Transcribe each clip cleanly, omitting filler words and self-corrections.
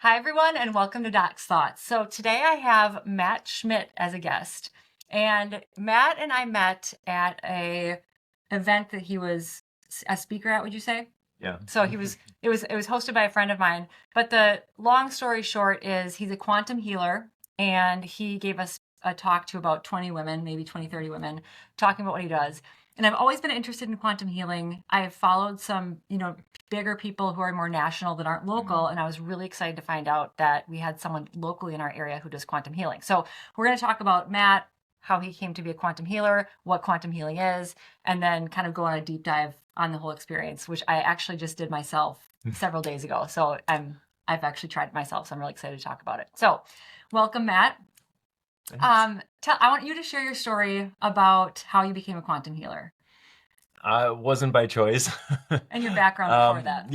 Hi, everyone, and welcome to Doc's Thoughts. So today I have Matt Schmidt as a guest, and Matt and I met at a event that he was a speaker at. Would you say? Yeah. So he was. It was hosted by a friend of mine. But the long story short is he's a quantum healer, and he gave us a talk to about 20 women, maybe 20, 30 women, talking about what he does. And I've always been interested in quantum healing. I've followed some, bigger people who are more national that aren't local. And I was really excited to find out that we had someone locally in our area who does quantum healing. So we're going to talk about Matt, how he came to be a quantum healer, what quantum healing is, and then kind of go on a deep dive on the whole experience, which I actually just did myself several days ago. So I've actually tried it myself. So I'm really excited to talk about it. So welcome, Matt. Thanks. I want you to share your story about how you became a quantum healer It wasn't by choice. and your background before that.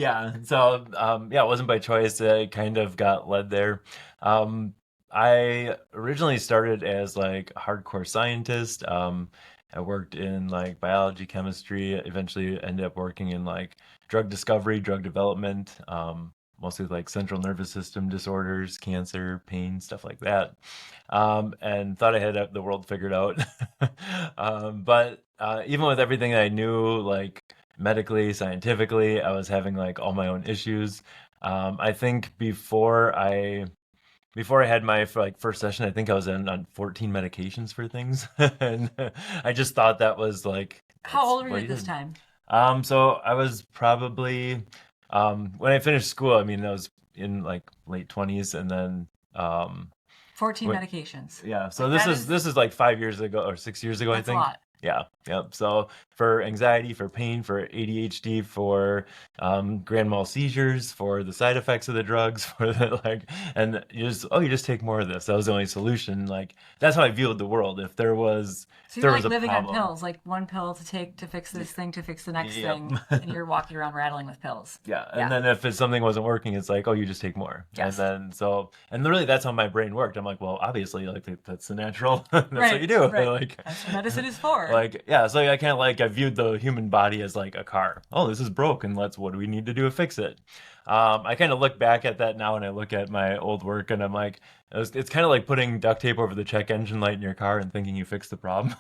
It wasn't by choice. I kind of got led there. I originally started as like a hardcore scientist. I worked in like biology, chemistry, eventually ended up working in like drug discovery, drug development, mostly like central nervous system disorders, cancer, pain, stuff like that. And thought I had the world figured out. But even with everything I knew, like medically, scientifically, I was having like all my own issues. I think before I had my like first session, I think I was on 14 medications for things, and I just thought that was like How that's old were you what at you this did. time? So I was probably when I finished school. I mean, I was in like late 20s, and then 14 what medications. yeah, so Like this that is is, this is like 5 years ago or 6 years ago, I that's a think. lot. Yeah, yep. So for anxiety, for pain, for ADHD, for grand mal seizures, for the side effects of the drugs, for the like, and you just take more of this. That was the only solution. Like that's how I viewed the world. If So you're there like was a living on problem, pills, like one pill to take to fix this thing to fix the next yep. thing, and you're walking around rattling with pills. Yeah, and Yeah. then if something wasn't working, it's like, oh, you just take more, and Yes. then and literally that's how my brain worked. I'm like, well, obviously, like that's the natural, that's what Right. you do, Right. like, That's what medicine is for. like yeah. So I can't like I viewed the human body as like a car. Oh, this is broken. What do we need to do to fix it? I kind of look back at that now, and I look at my old work, and I'm like, it's kind of like putting duct tape over the check engine light in your car and thinking you fixed the problem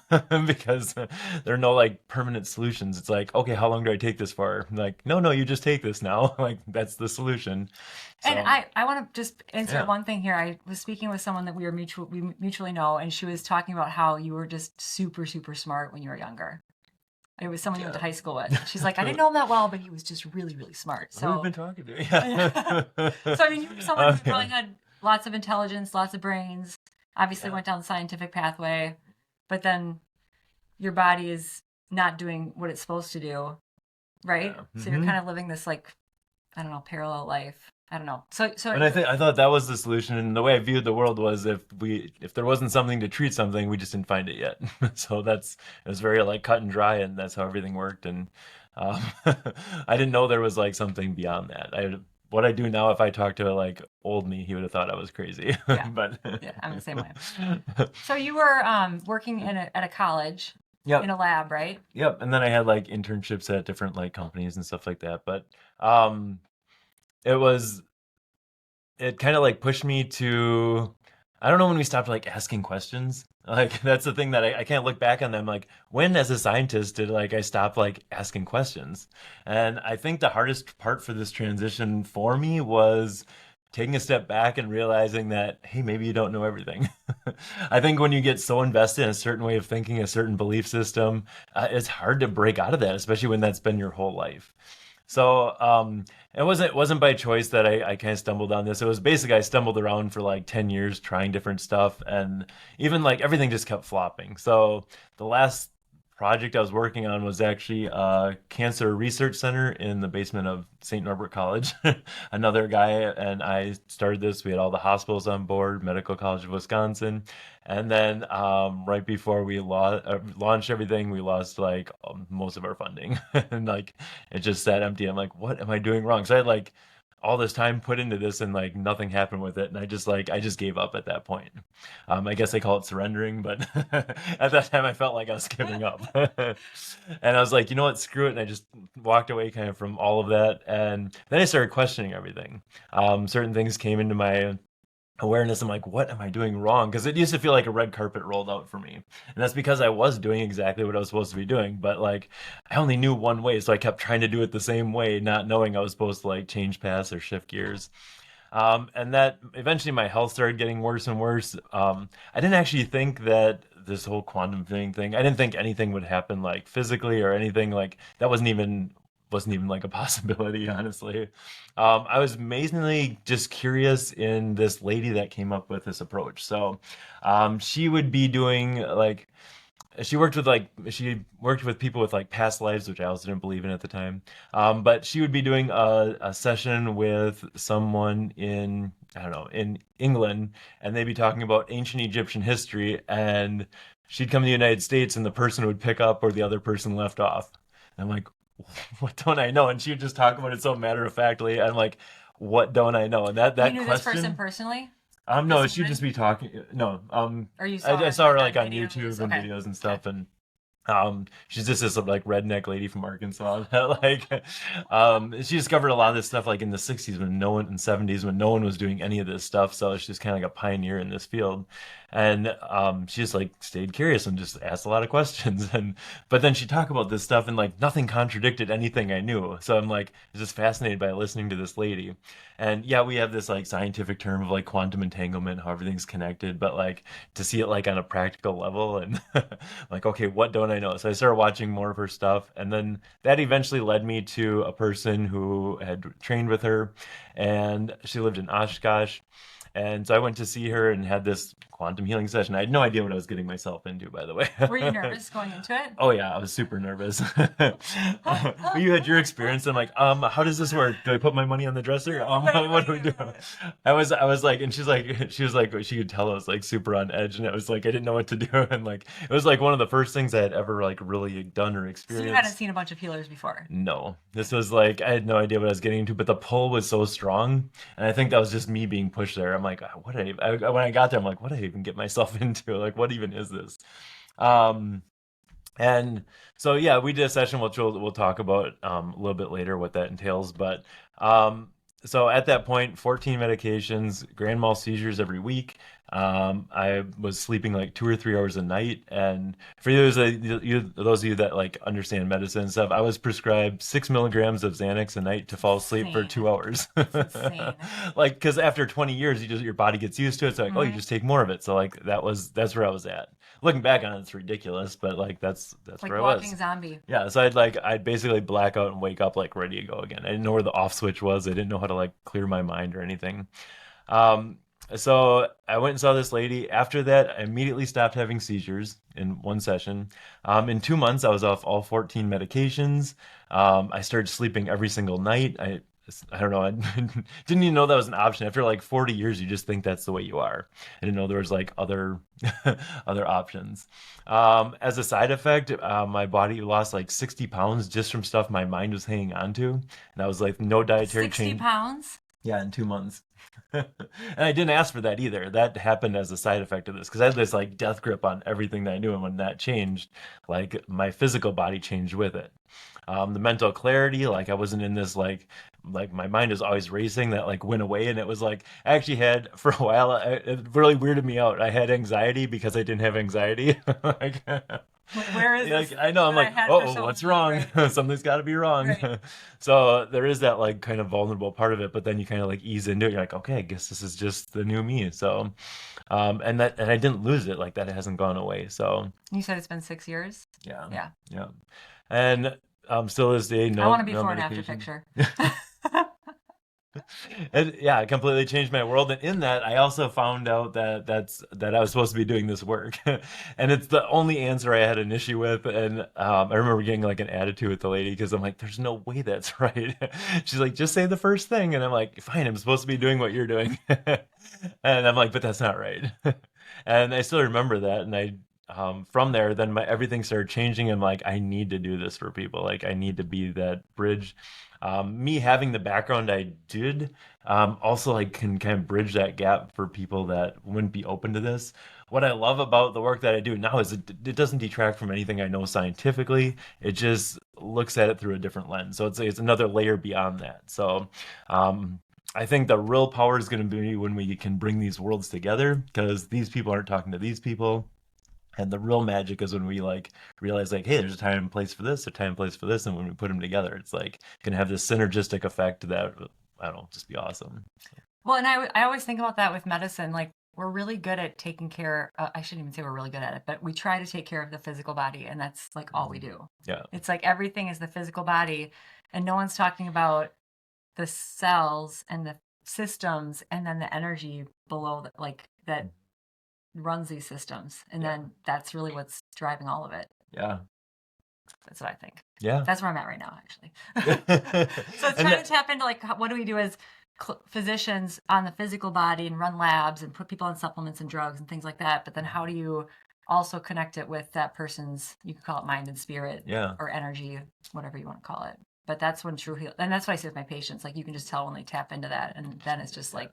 because there are no like permanent solutions. It's like, okay, how long do I take this for? I'm like, no, no, you just take this now. Like that's the solution. And So I want to just insert yeah, one thing here. I was speaking with someone that we mutually know, and she was talking about how you were just super, super smart when you were younger. It was someone you went to yeah. high school with. She's like, I didn't know him that well, but he was just really, really smart. Who have you So, been talking to? yeah. Yeah. So I mean, you were someone who Yeah. probably had lots of intelligence, lots of brains, obviously Yeah. went down the scientific pathway, but then your body is not doing what it's supposed to do, right? Yeah. So you're kind of living this like, I don't know, parallel life. I don't know. So And I thought that was the solution, and the way I viewed the world was if there wasn't something to treat something, we just didn't find it yet. So it was very like cut and dry, and that's how everything worked. And um, I didn't know there was like something beyond that. What I do now, if I talk to like old me, he would have thought I was crazy. yeah, But yeah, I'm the same way. So you were working at a college in yep, a lab, right? yep. And then I had like internships at different like companies and stuff like that. But um, it was it kind of like pushed me to I don't know when we stopped like asking questions. Like that's the thing that I can't look back on them. Like when as a scientist did like I stop like asking questions? And I think the hardest part for this transition for me was taking a step back and realizing that hey, maybe you don't know everything. I think when you get so invested in a certain way of thinking, a certain belief system, it's hard to break out of that, especially when that's been your whole life. So it wasn't by choice that I kind of stumbled on this. It was basically I stumbled around for like 10 years trying different stuff, and even like everything just kept flopping. So the last project I was working on was actually a cancer research center in the basement of St. Norbert College. Another guy and I started this. We had all the hospitals on board, Medical College of Wisconsin. And then right before we launched everything, we lost like most of our funding. And like it just sat empty. I'm like, what am I doing wrong? So I had like all this time put into this and like nothing happened with it, and I just gave up at that point. I guess they call it surrendering, but at that time I felt like I was giving up. And I was like, you know what, screw it, and I just walked away kind of from all of that. And then I started questioning everything. Certain things came into my awareness. I'm like, what am I doing wrong? Because it used to feel like a red carpet rolled out for me, and that's because I was doing exactly what I was supposed to be doing, but like I only knew one way, so I kept trying to do it the same way, not knowing I was supposed to like change paths or shift gears. And that eventually my health started getting worse and worse. I didn't actually think that this whole quantum thing, I didn't think anything would happen like physically or anything like that. Wasn't even like a possibility, honestly. I was amazingly just curious in this lady that came up with this approach. So she would be doing like she worked with people with like past lives, which I also didn't believe in at the time. But she would be doing a session with someone in, I don't know, in England, and they'd be talking about ancient Egyptian history, and she'd come to the United States, and the person would pick up where the other person left off. And I'm like, what don't I know? And she would just talk about it so matter of factly. I'm like, what don't I know? And that You that knew this person question. personally? No, This she'd woman? just be talking. No, Or you I, saw I her saw her like like on on videos? YouTube and Okay. videos and Okay. stuff, and she's just this like redneck lady from Arkansas that like, she discovered a lot of this stuff like in the '60s when no one, in '70s when no one was doing any of this stuff. So she's kind of like a pioneer in this field, and she just like stayed curious and just asked a lot of questions, and but then she'd talk about this stuff and like nothing contradicted anything I knew. So I'm like just fascinated by listening to this lady. And yeah, we have this like scientific term of like quantum entanglement, how everything's connected, but like to see it like on a practical level and like, okay, what don't I know? So I started watching more of her stuff, and then that eventually led me to a person who had trained with her, and she lived in Oshkosh. And so I went to see her and had this quantum healing session. I had no idea what I was getting myself into, by the way. Were you nervous going into it? Oh yeah, I was super nervous. You had your experience. I'm like, how does this work? Do I put my money on the dresser? What do we do? I was like, and she was like, she could tell I was like super on edge, and it was like I didn't know what to do, and like it was like one of the first things I had ever like really done or So you hadn't experienced. seen a bunch of healers before. No, this was like I had no idea what I was getting into, but the pull was so strong, and I think that was just me being pushed there. I'm like, what did when I got there, I'm like, what did I even get myself into? Like, what even is this? Um, and so yeah, we did a session which we'll talk about a little bit later what that entails. But so at that point, 14 medications, grand mal seizures every week. I was sleeping like 2 or 3 hours a night, and for those of you that like understand medicine and stuff, I was prescribed 6 milligrams of Xanax a night to fall asleep for Insane. 2 hours. That's insane. Like, because after 20 years, your body gets used to it. So like, oh, you Hmm. just take more of it. So like that's where I was at. Looking back on it, it's ridiculous, but like that's Like where I walking was. zombie. Yeah, so I'd basically black out and wake up like ready to go again. I didn't know where the off switch was. I didn't know how to like clear my mind or anything. Um, so I went and saw this lady. After that, I immediately stopped having seizures in one session. In 2 months, I was off all 14 medications. I started sleeping every single night. I don't know. I didn't even know that was an option. After like 40 years, you just think that's the way you are. I didn't know there was like other other options. As a side effect, my body lost like 60 pounds just from stuff my mind was hanging on to. And I was like, no dietary 60 change. pounds? Yeah, in 2 months. And I didn't ask for that either. That happened as a side effect of this because I had this like death grip on everything that I knew. And when that changed, like my physical body changed with it. The mental clarity, like I wasn't in this like my mind is always racing, that like went away. And it was like I actually had for a while, it really weirded me out. I had anxiety because I didn't have anxiety. Like, Like, where is like this I know, I'm that I like, had for oh, so what's long? wrong? Right. Something's got to be wrong. Right. So there is that like kind of vulnerable part of it, but then you kind of like ease into it. You're like, okay, I guess this is just the new me. So and I didn't lose it, like that hasn't gone away. So You said it's been 6 years? yeah, Yeah. yeah. And still this day, I want a no before and after medication. picture. Yeah, it completely changed my world. And in that, I also found out that I was supposed to be doing this work, and it's the only answer I had an issue with. And I remember getting like an attitude with the lady because I'm like, "There's no way that's right." She's like, "Just say the first thing," and I'm like, "Fine, I'm supposed to be doing what you're doing," and I'm like, "But that's not right." And I still remember that, and from there, then everything started changing. And like, I need to do this for people. Like, I need to be that bridge. Me having the background I did, also like can kind of bridge that gap for people that wouldn't be open to this. What I love about the work that I do now is it doesn't detract from anything I know scientifically. It just looks at it through a different lens. So it's another layer beyond that. So I think the real power is going to be when we can bring these worlds together, because these people aren't talking to these people. And the real magic is when we like realize like, hey, there's a time and place for this, a time and place for this, and when we put them together, it's like gonna have this synergistic effect that, I don't know, just be awesome. Well, and I always think about that with medicine. Like, we're really good at taking care. I shouldn't even say we're really good at it, but we try to take care of the physical body, and that's like all we do. Yeah, It's like everything is the physical body, and no one's talking about the cells and the systems, and then the energy below that, like that runs these systems, and yeah, then that's really what's driving all of it. yeah, That's what I think. yeah. That's where I'm at right now, actually. So it's And trying to tap into like what do we do as physicians on the physical body and run labs and put people on supplements and drugs and things like that. But then how do you also connect it with that person's, you could call it mind and spirit yeah, or energy, whatever you want to call it. But that's when true heal, and that's what I say with my patients. Like, you can just tell when they tap into that, and then it's just like,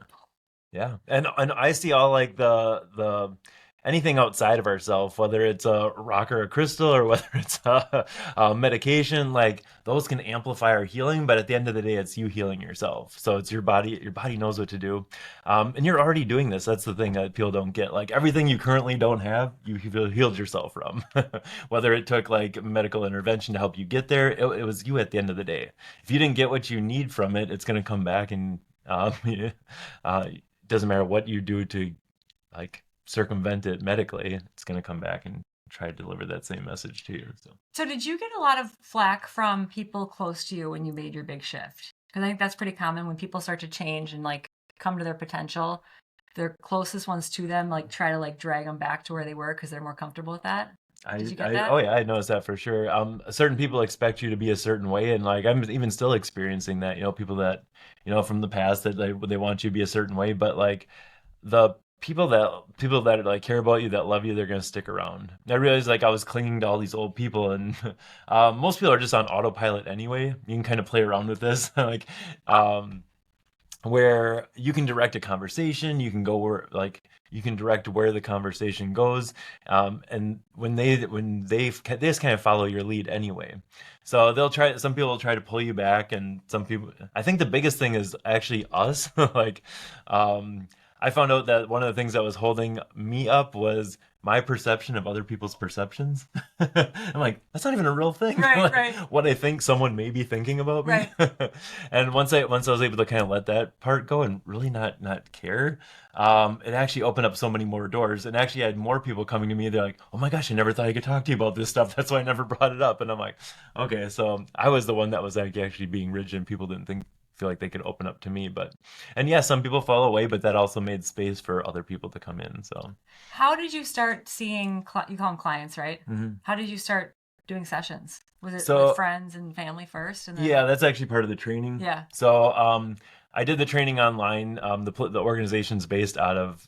yeah. And I see all like the anything outside of ourselves, whether it's a rock or a crystal, or whether it's a medication, like those can amplify our healing. But at the end of the day, it's you healing yourself. So it's your body. Your body knows what to do, and you're already doing this. That's the thing that people don't get. Like, everything you currently don't have, you healed yourself from. Whether it took like medical intervention to help you get there, it was you at the end of the day. If you didn't get what you need from it, it's going to come back and. Doesn't matter what you do to like circumvent it medically, it's going to come back and try to deliver that same message to you. so did you get a lot of flack from people close to you when you made your big shift? Because I think that's pretty common when people start to change and like come to their potential. Their closest ones to them like try to like drag them back to where they were because they're more comfortable with that. Did you get that? Oh yeah, I noticed that for sure. Certain people expect you to be a certain way, and like I'm even still experiencing that. People that from the past that they want you to be a certain way, but like the people that like care about you, that love you, they're gonna stick around. And I realized like I was clinging to all these old people, and most people are just on autopilot anyway. You can kind of play around with this, like where you can direct a conversation, you can go where like you can direct where the conversation goes, and when they just kind of follow your lead anyway. So some people will try to pull you back, and some people, I think the biggest thing is actually us. Like, I found out that one of the things that was holding me up was my perception of other people's perceptions. I'm like, that's not even a real thing. Right, Like, right. what I think someone may be thinking about me. Right. And once I was able to kind of let that part go and really not care, it actually opened up so many more doors, and actually had more people coming to me. They're like, oh my gosh, I never thought I could talk to you about this stuff. That's why I never brought it up. And I'm like, okay, so I was the one that was like actually being rigid, and people didn't feel like they could open up to me. But and yeah, some people fall away, but that also made space for other people to come in. So How did you start seeing, you call them clients, right? mhm. How did you start doing sessions? Was it with So friends and family first? And then, yeah, that's actually part of the training. yeah. So I did the training online. The organization's based out of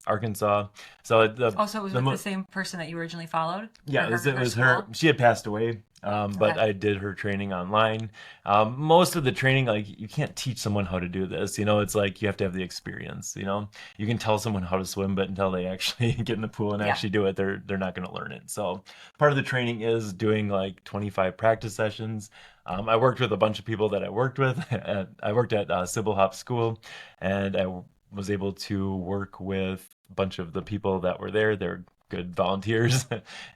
Arkansas. So Oh, so it was the with the same person that you originally followed? yeah, Or it was school? her. She had passed away, but Okay. I did her training online. Most of the training, like you can't teach someone how to do this. It's like you have to have the experience. You can tell someone how to swim, but until they actually get in the pool and Yeah. actually do it, they're not going to learn it. So part of the training is doing like 25 practice sessions. I worked with a bunch of people that I worked with. I worked at Sybil Hop School, and I was able to work with a bunch of the people that were there. They're good volunteers,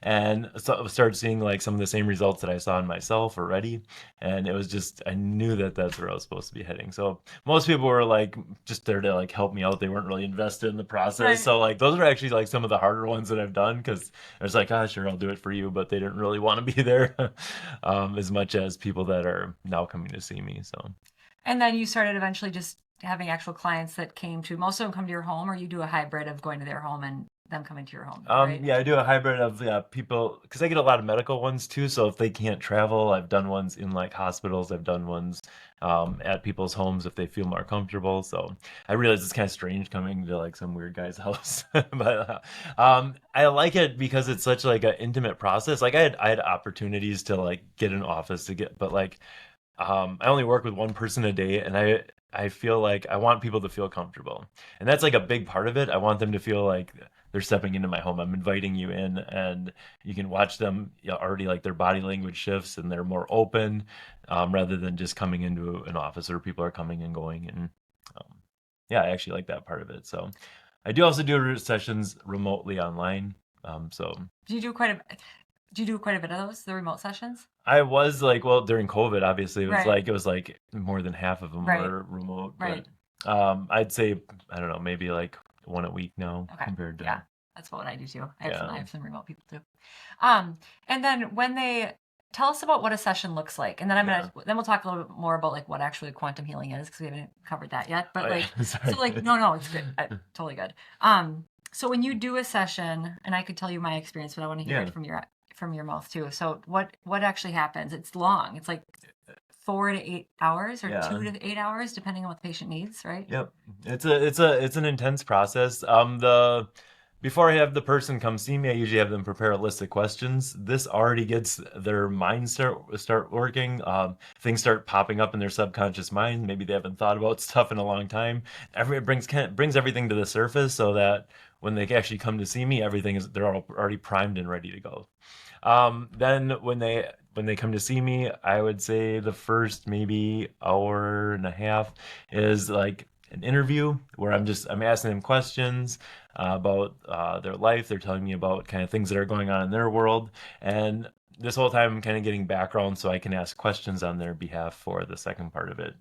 and so I started seeing like some of the same results that I saw in myself already. And it was just, I knew that that's where I was supposed to be heading. So most people were like just there to like help me out. They weren't really invested in the process. Right. So like those are actually like some of the harder ones that I've done, because I was like, ah, sure, I'll do it for you, but they didn't really want to be there as much as people that are now coming to see me. So And then you started eventually just having actual clients that came to, most of them come to your home, or you do a hybrid of going to their home and them coming to your home, right? Yeah, I do a hybrid of people because I get a lot of medical ones too. So if they can't travel, I've done ones in like hospitals. I've done ones at people's homes if they feel more comfortable. So I realize it's kind of strange coming to like some weird guy's house, but I like it because it's such like an intimate process. Like I had opportunities to like get an office to get, but like I only work with one person a day, and I feel like I want people to feel comfortable, and that's like a big part of it. I want them to feel like they're stepping into my home. I'm inviting you in, and you can watch them, already like their body language shifts, and they're more open, rather than just coming into an office where people are coming and going. And um, yeah, I actually like that part of it. So I do also do sessions remotely online. So Do you do quite a do you do quite a bit of those, the remote sessions? I was like, well, during COVID, obviously, Right. it was like more than half of them Right. were remote, Right. but I'd say I don't know, maybe like one a week now Okay. compared Yeah. to That's what I do too. I yeah. have some remote people too. And then when they tell us about what a session looks like, and then Yeah. then we'll talk a little bit more about like what actually quantum healing is because we haven't covered that yet. But Oh, like, yeah. Sorry. so like, no, it's good, totally good. So when you do a session, and I could tell you my experience, but I want to hear Yeah. it from your mouth too. So what actually happens? It's long. It's like 4 to 8 hours or Yeah. 2 to 8 hours, depending on what the patient needs, right? Yep. It's an intense process. The before I have the person come see me, I usually have them prepare a list of questions. This already gets their mind start working. Things start popping up in their subconscious mind. Maybe they haven't thought about stuff in a long time. It brings everything to the surface so that when they actually come to see me, they're already primed and ready to go. Then when they come to see me, I would say the first maybe hour and a half is like an interview where I'm asking them questions about their life. They're telling me about kind of things that are going on in their world, and this whole time I'm kind of getting background so I can ask questions on their behalf for the second part of it.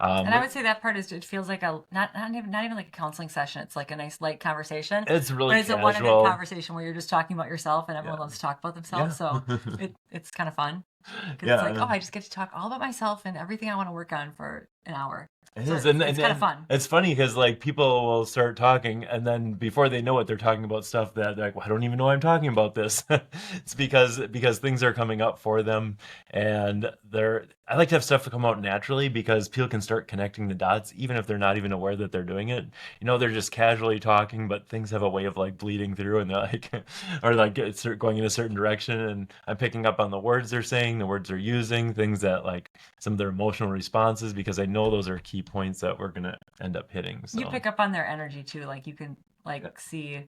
And I would say that part is it feels like a not even like a counseling session. It's like a nice light conversation. It's really But it's a one-on-one casual. conversation where you're just talking about yourself and everyone Yeah. loves to talk about themselves. Yeah. So it's kind of fun because Yeah. it's like, oh, I just get to talk all about myself and everything I want to work on for an hour. It So is, it's kind of fun. it's funny because like people will start talking, and then before they know it, they're talking about stuff that they're like, well, I don't even know I'm talking about this. It's because things are coming up for them, and I like to have stuff to come out naturally because people can start connecting the dots even if they're not even aware that they're doing it. They're just casually talking, but things have a way of like bleeding through, and they're like, or like it's going in a certain direction, and I'm picking up on the words they're saying, the words they're using, things that like some of their emotional responses because I know those are key points that we're gonna end up hitting. So You pick up on their energy too. Like you can like see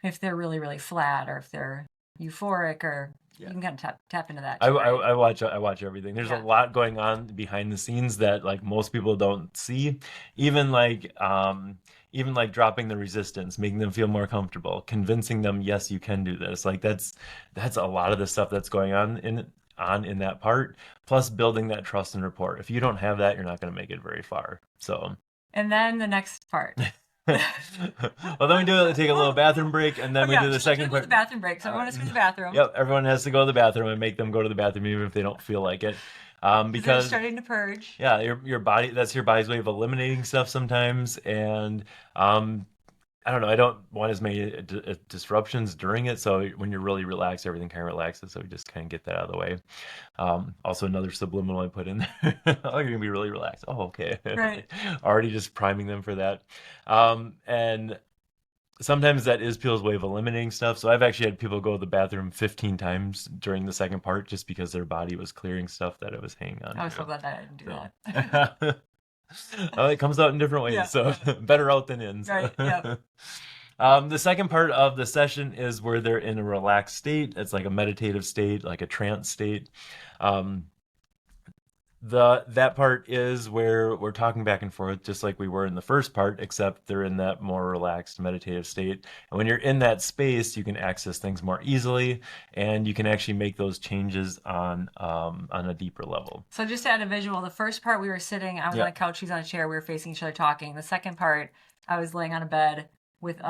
if they're really, really flat or if they're euphoric or you can kind of tap into that. I, Too, I, right? I watch everything. There's a Yeah. lot going on behind the scenes that like most people don't see. Even like dropping the resistance, making them feel more comfortable, convincing them, yes, you can do this. Like that's a lot of the stuff that's going on in that part. Plus building that trust and rapport. If you don't have that, you're not going to make it very far. So. And then the next part. Well, then we take a little bathroom break, and then we do the second part. The bathroom break. So everyone has to go to the bathroom. Yep, everyone has to go to the bathroom and make them go to the bathroom even if they don't feel like it. Because they're Because starting to purge. yeah, your body, that's your body's way of eliminating stuff sometimes, and I don't know. I don't want as many disruptions during it. So when you're really relaxed, everything kind of relaxes. So we just kind of get that out of the way. Also, another subliminal I put in there. Oh, you're gonna be really relaxed. Oh, okay. Right. Already just priming them for that. And sometimes that is people's way of eliminating stuff. So I've actually had people go to the bathroom 15 times during the second part just because their body was clearing stuff that it was hanging on. I was so glad that I didn't do that. Well, it comes out in different ways, so better out than in. So. Right. Yeah. The second part of the session is where they're in a relaxed state. It's like a meditative state, like a trance state. That part is where we're talking back and forth, just like we were in the first part, except they're in that more relaxed meditative state. And when you're in that space, you can access things more easily, and you can actually make those changes on a deeper level. So just to add a visual, the first part we were sitting, I was on a couch, he's on a chair, we were facing each other talking. The second part, I was laying on a bed with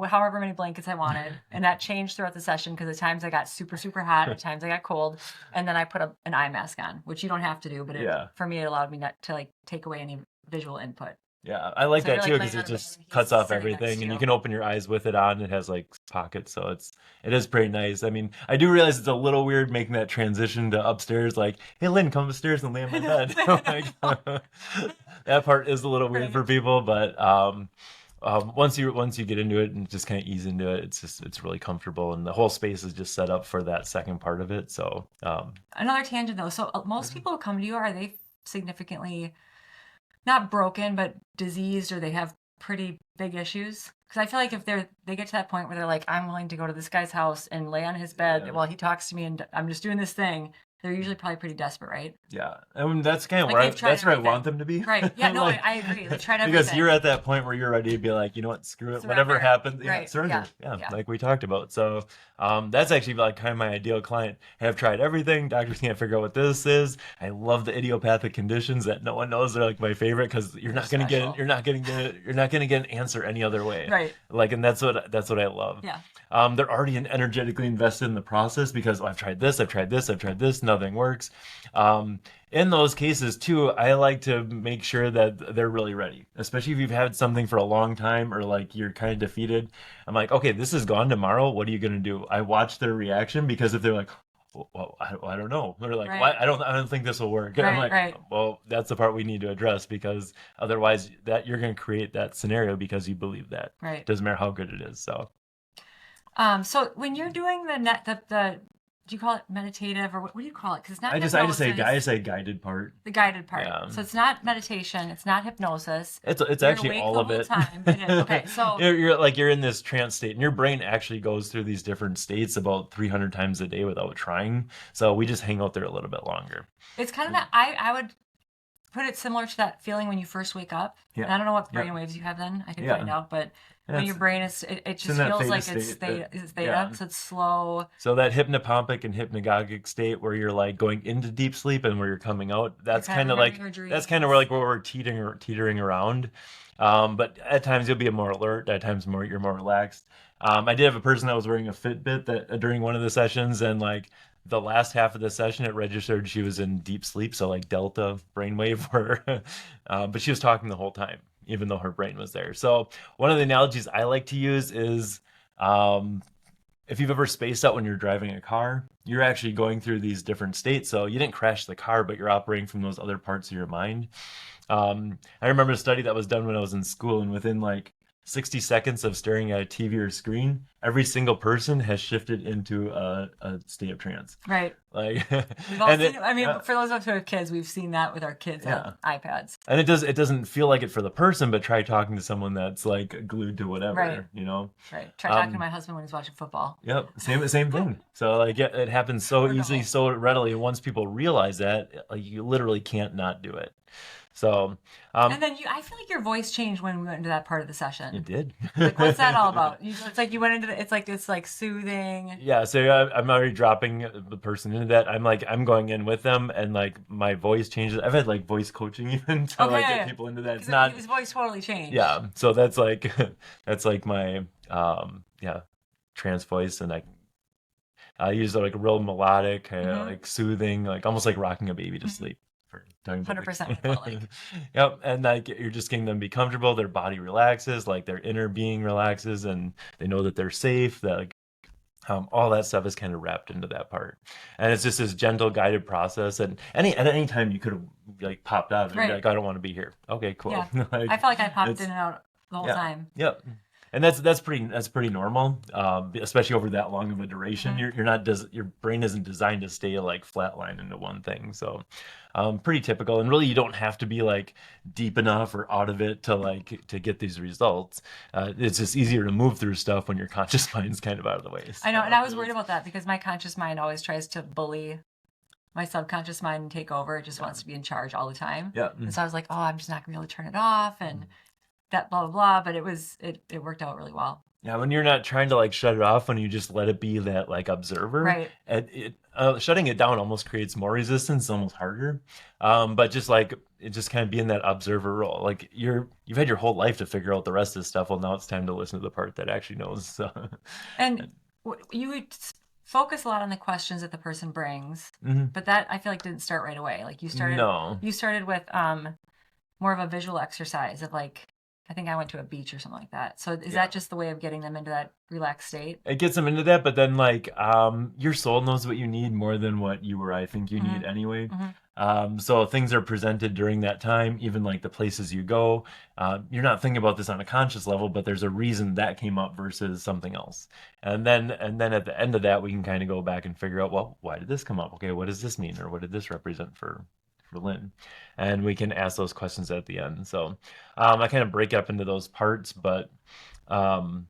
however many blankets I wanted, and that changed throughout the session because at times I got super, super hot, at times I got cold, and then I put an eye mask on, which you don't have to do, but for me it allowed me not to like take away any visual input. Yeah, I like So you're that too like because laying it on a bed just and he's cuts off sitting next everything, to and you you. can open your eyes with it on. It has like pockets, so it is pretty nice. I mean, I do realize it's a little weird making that transition to upstairs. Like, hey, Lynn, come upstairs and lay on I my know. bed. Like, that part is a little weird Right. for people, but once you get into it and just kind of ease into it, it's really comfortable, and the whole space is just set up for that second part of it. So, Another tangent though. So most Mhm. people who come to you, are they significantly not broken, but diseased, or they have pretty big issues? Because I feel like if they get to that point where they're like, I'm willing to go to this guy's house and lay on his bed Yeah. while he talks to me and I'm just doing this thing, they're usually probably pretty desperate, right? Yeah, I mean that's kind of Like they've tried that's where I want everything. them to be. Right. Yeah, no, Like, I agree. They've tried because you're everything. at that point where you're ready to be like, you know what, screw it, whatever Surrender. happens, yeah, Right. Yeah. surrender, yeah, Yeah. like we talked about. So, that's actually like kind of my ideal client. Have tried everything. Doctors can't figure out what this is. I love the idiopathic conditions that no one knows. They're like my favorite because They're special. you're not gonna get an answer any other way. Right. Like, and that's what I love. Yeah. They're already energetically invested in the process because, oh, I've tried this, I've tried this, I've tried this, nothing works. Um, in those cases too, I like to make sure that they're really ready, especially if you've had something for a long time or like you're kind of defeated. I'm like, okay, this is gone tomorrow. What are you gonna do? I watch their reaction because if they're like, well, I don't know, they're like, Right. well, I don't think this will work. And I'm Right. like, Right. well, that's the part we need to address because otherwise, that you're gonna create that scenario because you believe that. Right. Doesn't matter how good it is. So. So when you're doing the do you call it meditative, or what do you call it? Because it's not I just say hypnosis. guided part. The guided part. Yeah. So it's not meditation. It's not hypnosis. It's You're actually awake all the of whole it. time. It is. Okay, so You're in this trance state, and your brain actually goes through these different states about 300 times a day without trying. So we just hang out there a little bit longer. it's kind of that. I would put it similar to that feeling when you first wake up. Yeah. And I don't know what Yeah. brain waves you have then. I can Yeah. find out, but Yeah, when your it's brain is, it in just that feels theta like it's state theta, that it's theta, yeah. so it's slow. So that hypnopompic and hypnagogic state where you're like going into deep sleep and where you're coming out, that's You're kind kind of of like remembering your that's kind of dreams. where we're teetering around. But at times you'll be more alert. At times you're more relaxed. I did have a person that was wearing a Fitbit that during one of the sessions, and like the last half of the session, it registered she was in deep sleep, so like delta brainwave, where, but she was talking the whole time, even though her brain was there. So one of the analogies I like to use is, um, if you've ever spaced out when you're driving a car, you're actually going through these different states. So you didn't crash the car, but you're operating from those other parts of your mind. I remember a study that was done when I was in school, and within like 60 seconds of staring at a TV or screen, every single person has shifted into a state of trance. Right. Like, We've all and seen, it, I mean, yeah, for those of us who have kids, we've seen that with our kids yeah. on iPads. And it doesn't feel like it for the person, but try talking to someone that's like glued to Right. whatever, you know? Right. Try talking to Um, my husband when he's watching football. Yep, same thing. So like it happens so Or easily, golf. so readily. And once people realize that, like you literally can't not do it. So, And then I feel like your voice changed when we went into that part of the it session. did. Like, what's that all about? It's like you went into it's like soothing. Yeah, so I'm already dropping the person into that. I'm going in with them, and like my voice changes. I've had like voice coaching even to like get Okay. people into that. It's Because not, his voice totally changed. yeah. So that's like that's like my yeah, trance voice, and I use like real melodic, Mm-hmm. like soothing, like almost like rocking a baby to sleep. For talking about 100% what it felt like. Yep, and like you're just getting them to be comfortable. Their body relaxes, like their inner being relaxes, and they know that they're safe. That like all that stuff is kind of wrapped into that part, and it's just this gentle, guided process. And at any time you could have like popped out and be Right. like, I don't want to be here. Okay, cool. Yeah. Like, I felt like I popped it's in and out the whole yeah, time. yep. And that's pretty normal, especially over that long of a duration. Mm-hmm. You're not your brain isn't designed to stay like flatline into one thing. So, pretty typical. And really, you don't have to be like deep enough or out of it to get these results. It's just easier to move through stuff when your conscious mind's kind of out of the way. I know, and I was So, worried about that because my conscious mind always tries to bully my subconscious mind and take over. It just wants to be in charge all the time. yeah. And so I was like, oh, I'm just not gonna be able to turn it off and that blah blah blah. But it worked out really well. Yeah, when you're not trying to like shut it off, when you just let it be that like observer, Right. shutting it down almost creates more resistance, almost harder. But just like it just kind of be in that observer role. Like you've had your whole life to figure out the rest of this stuff. Well, now it's time to listen to the part that actually knows. So, And you would focus a lot on the questions that the person brings, mhm. but that I feel like didn't start right away. Like No. you started with more of a visual exercise of like, I think I went to a beach or something like that. So is Yeah. that just the way of getting them into that relaxed state? It gets them into that, but then like your soul knows what you need more than what you or I think you Hmm. need anyway. Hmm. So things are presented during that time, even like the places you go. You're not thinking about this on a conscious level, but there's a reason that came up versus something else. And then at the end of that, we can kind of go back and figure out, well, why did this come up? Okay, what does this mean, or what did this represent for Lynn? And we can ask those questions at the end. So I kind of break up into those parts, but um,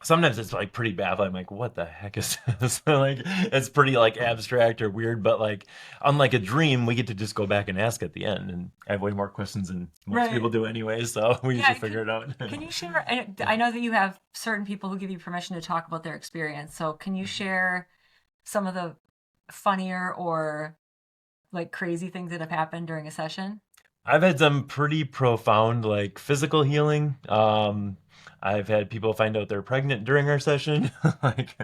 sometimes it's like pretty bad. I'm like, what the heck is this? Like, it's pretty like abstract or weird, but like, unlike a dream, we get to just go back and ask at the end. And I have way more questions than most people Right. do anyway, so we Yeah. usually figure it out. Can you share? I know that you have certain people who give you permission to talk about their experience. So can you share some of the funnier or like crazy things that have happened during a session? I've had some pretty profound like physical healing. I've had people find out they're pregnant during our session, like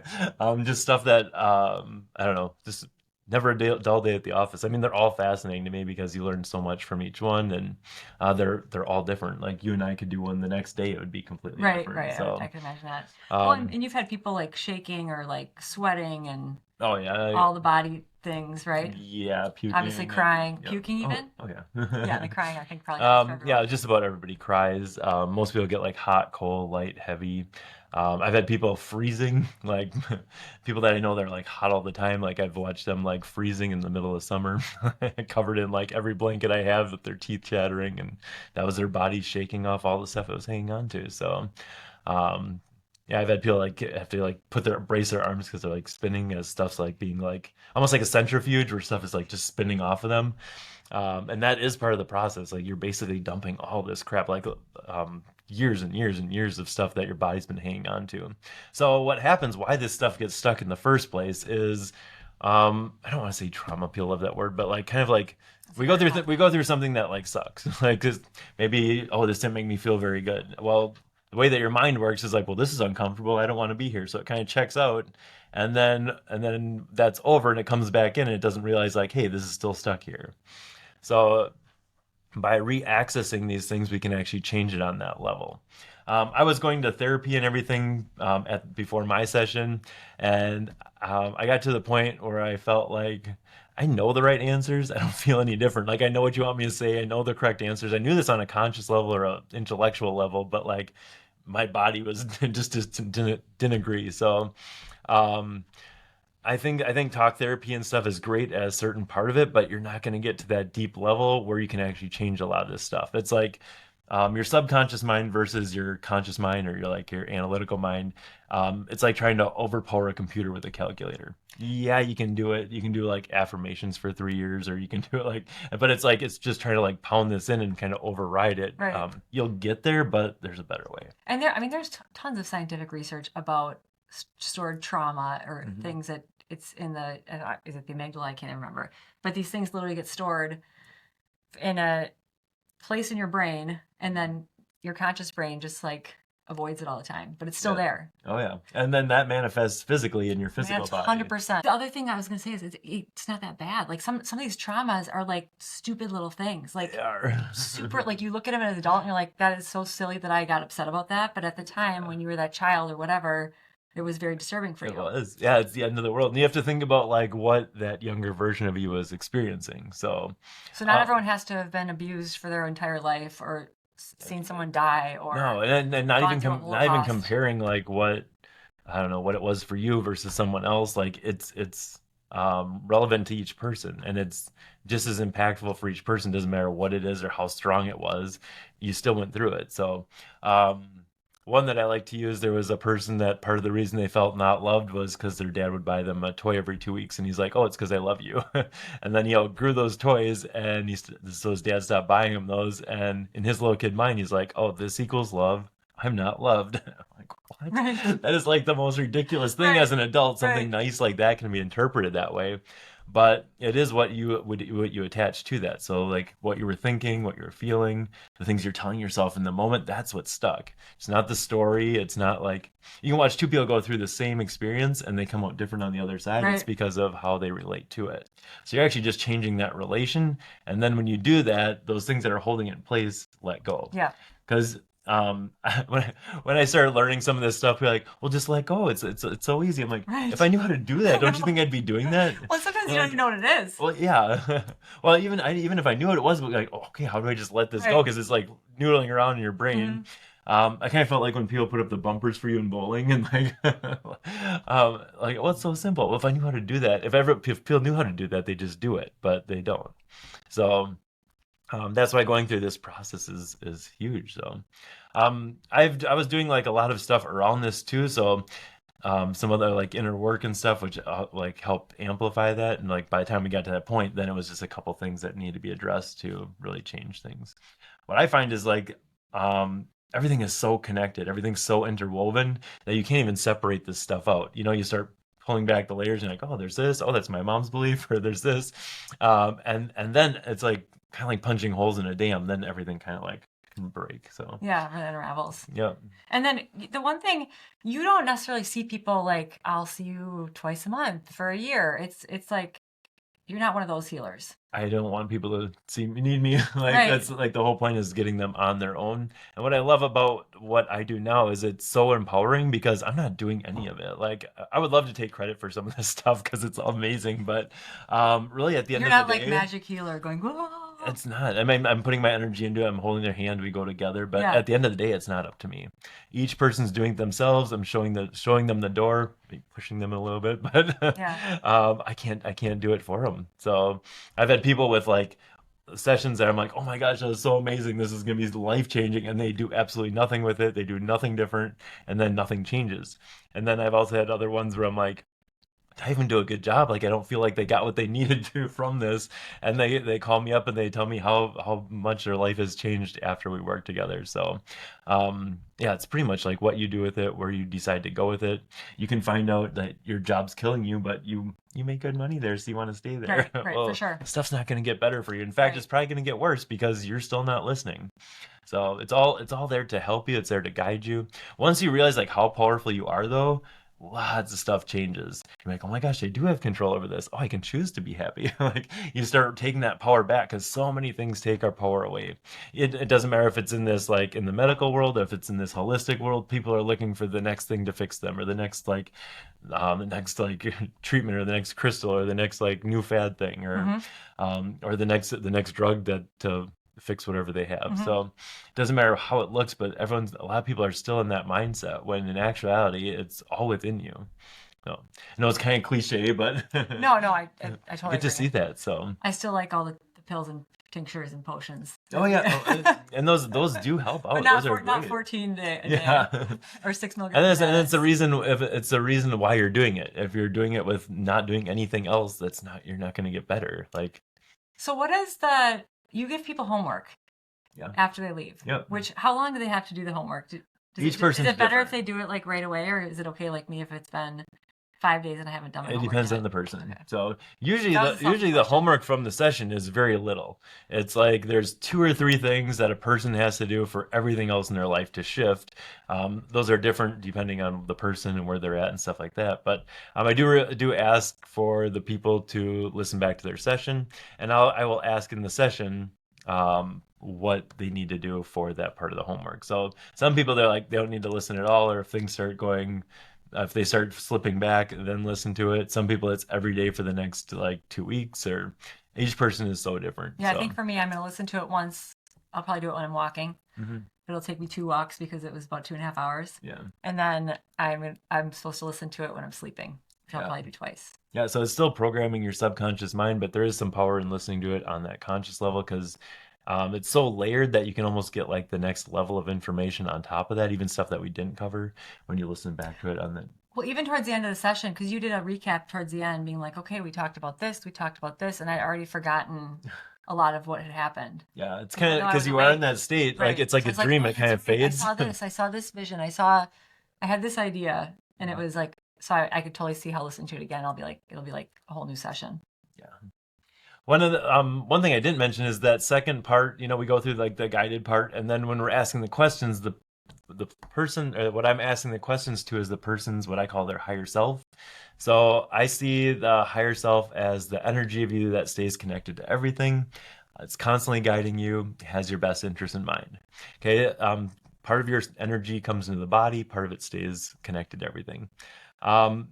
just stuff that I don't know, just never a dull day at the office. I mean, they're all fascinating to me because you learn so much from each one, and they're all different. Like you and I could do one the next day; it would be completely Right, different. right. I So, can imagine that. Well, um, and you've had people like shaking or like sweating and oh yeah, all the body things, right? yeah, Obviously puking, and crying, yeah, puking oh, even. oh Yeah, yeah. the crying I think probably happens for Yeah, everyone. just about everybody cries. Most people get like hot, cold, light, heavy. I've had people freezing, like people that I know they're like hot all the time. Like I've watched them like freezing in the middle of summer, covered in like every blanket I have with their teeth chattering, and that was their bodies shaking off all the stuff it was hanging on to. So, um, yeah, I've had people like have to like put their brace their arms because they're like spinning as stuff's like being like almost like a centrifuge where stuff is like just spinning off of them. And that is part of the process. Like you're basically dumping all this crap, like years and years and years of stuff that your body's been hanging on to. So what happens? Why this stuff gets stuck in the first place is, I don't want to say trauma. People love that word, but like kind of like That's we go very through we go helpful. through something that like sucks. Like 'cause maybe this didn't make me feel very good. Well, the way that your mind works is like, well, this is uncomfortable. I don't want to be here. So it kind of checks out, and then that's over, and it comes back in, and it doesn't realize like, hey, this is still stuck here. So by reaccessing these things, we can actually change it on that level. I was going to therapy and everything at before my session, and I got to the point where I felt like I know the right answers. I don't feel any different. Like I know what you want me to say. I know the correct answers. I knew this on a conscious level or a intellectual level, but like my body was just didn't agree. So um, I think talk therapy and stuff is great as a certain part of it, but you're not going to get to that deep level where you can actually change a lot of this stuff. It's like your subconscious mind versus your conscious mind or your analytical mind. It's like trying to overpower a computer with a calculator. Yeah, you can do it. You can do like affirmations for 3 years, or you can do it like, but it's like it's just trying to like pound this in and kind of override it. Right. You'll get there, but there's a better way. And I mean, there's tons of scientific research about stored trauma or Hmm. things that it's in the, is it the amygdala? I can't even remember. But these things literally get stored in a place in your brain, and then your conscious brain just like avoids it all the time, but it's still Yeah. there. Oh yeah. And then that manifests physically in your I mean, physical that's body. 100%. The other thing I was gonna say is it's not that bad. Like some of these traumas are like stupid little things, They like are. super. Like you look at them as an adult and you're like, that is so silly that I got upset about that. But at the time Yeah, when you were that child or whatever, it was very disturbing for it you. was. Yeah, it's the end of the world. And you have to think about like what that younger version of you was experiencing. So, So not uh, everyone has to have been abused for their entire life or seen someone die no, or and not gone even through a not even Holocaust. comparing like what I don't know what it was for you versus someone else. Like it's relevant to each person, and it's just as impactful for each person. Doesn't matter what it is or how strong it was, you still went through it. So, um, one that I like to use, there was a person that part of the reason they felt not loved was because their dad would buy them a toy every 2 weeks, and he's like, "Oh, it's because I love you." And then he outgrew those toys, and so his dad stopped buying him those. And in his little kid mind, he's like, "Oh, this equals love. I'm not loved." I'm like, Right. what? That is like the most ridiculous thing as Right. an adult. Something Right. nice like that can be interpreted that way. but it is what you attach to that. So like what you were thinking, what you were feeling, the things you're telling yourself in the moment, that's what stuck. It's not the story. It's not like you can watch two people go through the same experience and they come out different on the other side. It's Right. because of how they relate to it. So you're actually just changing that relation. And then when you do that, those things that are holding it in place let go. Yeah. Because when I started learning some of this stuff, we're like, well, just let go. It's so easy. I'm like, Right. if I knew how to do that, don't you think I'd be doing that? Well, sometimes you Like, don't even know what it is. well, yeah. Well, even if I knew what it was, but like, oh, okay, how do I just let this go? Right. Because it's like noodling around in your brain. I kind of felt like when people put up the bumpers for you in bowling, and like, like, well, it's so simple. Well, if I knew how to do that, if people knew how to do that, they just do it, but they don't. So that's why going through this process is huge. So I was doing like a lot of stuff around this too. So some other like inner work and stuff, which like helped amplify that. And like by the time we got to that point, then it was just a couple things that needed to be addressed to really change things. What I find is like everything is so connected, everything's so interwoven that you can't even separate this stuff out. You know, you start pulling back the layers and you're like, oh, there's this, oh, that's my mom's belief, or there's this, and then it's like kind of like punching holes in a dam. Then everything kind of like can break. So Yeah, it unravels. yeah. And then the one thing, you don't necessarily see people like, I'll see you twice a month for a year. It's like you're not one of those healers. I don't want people to need me. Like Right. that's like the whole point is getting them on their own. And what I love about what I do now is it's so empowering because I'm not doing any of it. Like I would love to take credit for some of this stuff because it's amazing, but really at the end You're of not the like day, magic healer going, whoa. it's not. I mean, I'm putting my energy into it. I'm holding their hand. We go together. But Yeah. at the end of the day, it's not up to me. Each person's doing it themselves. I'm showing them the door, maybe pushing them a little bit, but Yeah. I can't do it for them. So I've had people with like sessions that I'm like, oh my gosh, that was so amazing. This is gonna be life changing, and they do absolutely nothing with it. They do nothing different, and then nothing changes. And then I've also had other ones where I'm like, I even do a good job. Like I don't feel like they got what they needed to from this, and they call me up and they tell me how much their life has changed after we work together. So, yeah, it's pretty much like what you do with it, where you decide to go with it. You can find out that your job's killing you, but you make good money there, so you want to stay there. Right, for Well, sure. stuff's not going to get better for you. In fact, Right. it's probably going to get worse because you're still not listening. So it's all there to help you. It's there to guide you. Once you realize like how powerful you are, though, lots of stuff changes. You're like, oh my gosh, I do have control over this. Oh, I can choose to be happy. Like you start taking that power back because so many things take our power away. It doesn't matter if it's in this like in the medical world, if it's in this holistic world. People are looking for the next thing to fix them, or the next like treatment, or the next crystal, or the next like new fad thing, or the next drug that to fix whatever they have. So it doesn't matter how it looks, but a lot of people are still in that mindset when in actuality it's all within you. So I know it's kind of cliche, but No, I you totally get to agree. see that. So I still like all the pills and tinctures and potions. oh yeah, and those do help out. But not, Those are not great. 14 a day Yeah. or 6 And milligrams. it's the reason, if it's the reason why you're doing it. If you're doing it with not doing anything else, you're not going to get better. Like So what is you give people homework yeah, after they leave? Yep. How long do they have to do the homework? Each person's is it better different. if they do it like right away, or is it okay like me if it's been 5 days and I haven't done my It homework depends yet? on the person. Okay. So usually That was a usually the question. homework from the session is very little. It's like there's 2 or 3 things that a person has to do for everything else in their life to shift. Those are different depending on the person and where they're at and stuff like that. But I do ask for the people to listen back to their session, and I will ask in the session what they need to do for that part of the homework. So some people they're like they don't need to listen at all, or if things start going if they start slipping back, then listen to it. Some people it's every day for the next like 2 weeks, or each person is so different. Yeah, so. I think for me, I'm going to listen to it once. I'll probably do it when I'm walking. Mm-hmm. It'll take me 2 walks because it was about 2.5 hours. Yeah. And then I'm supposed to listen to it when I'm sleeping, which I'll probably do twice. Yeah, so it's still programming your subconscious mind, but there is some power in listening to it on that conscious level because it's so layered that you can almost get like the next level of information on top of that, even stuff that we didn't cover when you listen back to it on the. Well, even towards the end of the session, because you did a recap towards the end, being like, okay, we talked about this, and I'd already forgotten a lot of what had happened. Yeah, it's kind of No, I because was you are awake. in that state, Right. like it's like So a it's like, dream. oh, It kind of that's right. fades. I saw this vision, I had this idea, and it was like, so I could totally see how listening to it again, it'll be like a whole new session. One thing I didn't mention is that second part, we go through like the guided part, and then when we're asking the questions, the person, what I'm asking the questions to is the person's what I call their higher self. So I see the higher self as the energy of you that stays connected to everything. It's constantly guiding you, has your best interest in mind. Okay, part of your energy comes into the body, part of it stays connected to everything. Um,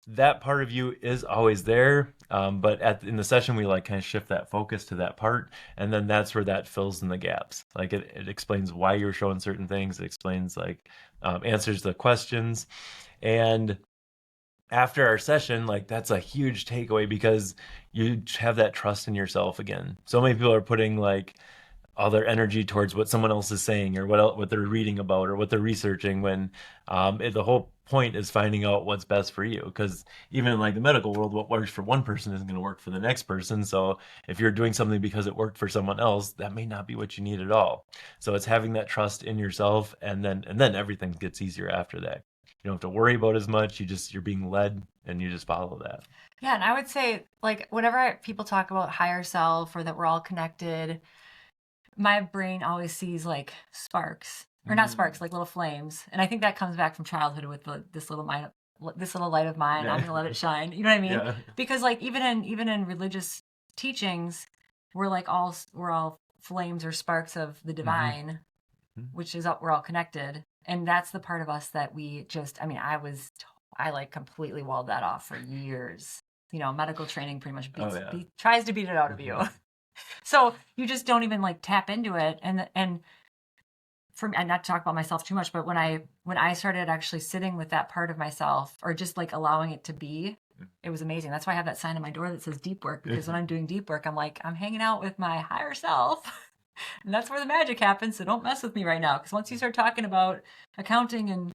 that part of you is always there, but in the session we like kind of shift that focus to that part, and then that's where that fills in the gaps. Like it explains why you're showing certain things. It explains like answers the questions, and after our session, like that's a huge takeaway because you have that trust in yourself again. So many people are putting like all their energy towards what someone else is saying or what they're reading about or what they're researching when the whole point is finding out what's best for you, because even in like the medical world, what works for one person isn't going to work for the next person. So if you're doing something because it worked for someone else, that may not be what you need at all. So it's having that trust in yourself, and then everything gets easier after that. You don't have to worry about as much. You're being led, and you just follow that. Yeah, and I would say, like, whenever people talk about higher self or that we're all connected, my brain always sees like sparks, or not sparks, like little flames. And I think that comes back from childhood with this little light of mine. I'm gonna let it shine. You know what I mean? Yeah. Because like even in religious teachings, we're all flames or sparks of the divine, which is we're all connected, and that's the part of us that we just. I mean, I like completely walled that off for years. Medical training pretty much tries to beat it out of you. So you just don't even like tap into it. And for me, and not to talk about myself too much, but when I started actually sitting with that part of myself, or just like allowing it to be, it was amazing. That's why I have that sign on my door that says deep work, because when I'm doing deep work, I'm like, I'm hanging out with my higher self. And that's where the magic happens. So don't mess with me right now. Because once you start talking about accounting and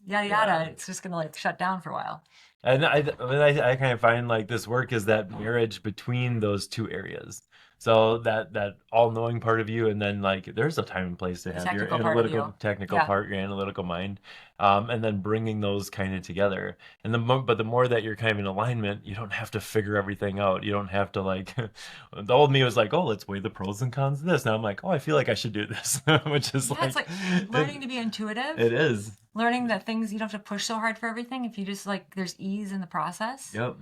yada yada, it's just gonna like shut down for a while. And I kind of find like this work is that marriage between those two areas. So that all-knowing part of you, and then like there's a time and place to The have your technical part of analytical, you. technical Yeah. part, your analytical mind, and then bringing those kind of together. And but the more that you're kind of in alignment, you don't have to figure everything out. You don't have to like. The old me was like, oh, let's weigh the pros and cons of this. Now I'm like, oh, I feel like I should do this, which is Yeah, it's like learning to be intuitive. it is. Learning that things you don't have to push so hard for everything. If you just like, there's ease in the process. Yep.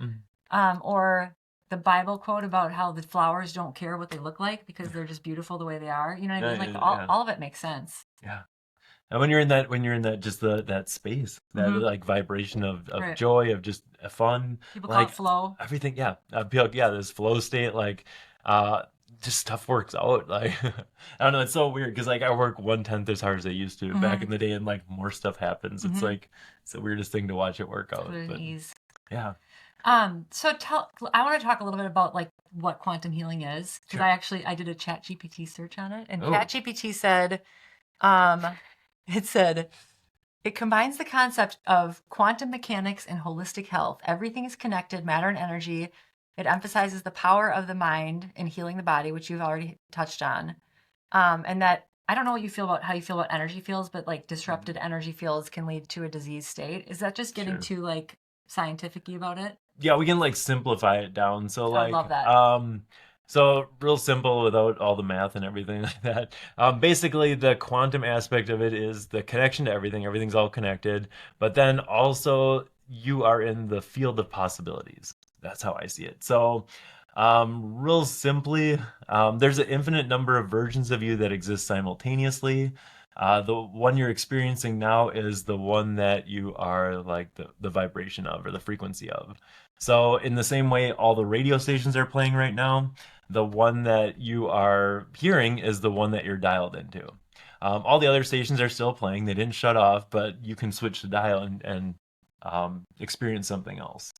Or the Bible quote about how the flowers don't care what they look like because they're just beautiful the way they are. You know what I mean? Like all of it makes sense. Yeah. And when you're in that just that space, that like vibration of Right. joy, of just fun, People call like it flow. everything, yeah, this flow state, like just stuff works out. Like I don't know, it's so weird because like I work 1/10 as hard as I used to back in the day, and like more stuff happens. It's like it's the weirdest thing to watch it work out. With But ease. yeah, So I want to talk a little bit about like what quantum healing is, because I did a Chat GPT search on it, and Chat GPT said, um, it said, it combines the concept of quantum mechanics and holistic health. Everything is connected, matter and energy. It emphasizes the power of the mind in healing the body, which you've already touched on. And that I don't know how you feel about energy fields, but like disrupted energy fields can lead to a disease state. Is that just getting too like scientific-y about it? yeah, we can like simplify it down. So I would like love that. so real simple without all the math and everything like that. Basically the quantum aspect of it is the connection to everything. Everything's all connected, but then also you are in the field of possibilities. That's how I see it. So real simply, there's an infinite number of versions of you that exist simultaneously. The one you're experiencing now is the one that you are like the vibration of, or the frequency of. So in the same way all the radio stations are playing right now, the one that you are hearing is the one that you're dialed into. All the other stations are still playing. They didn't shut off, but you can switch the dial and experience something else.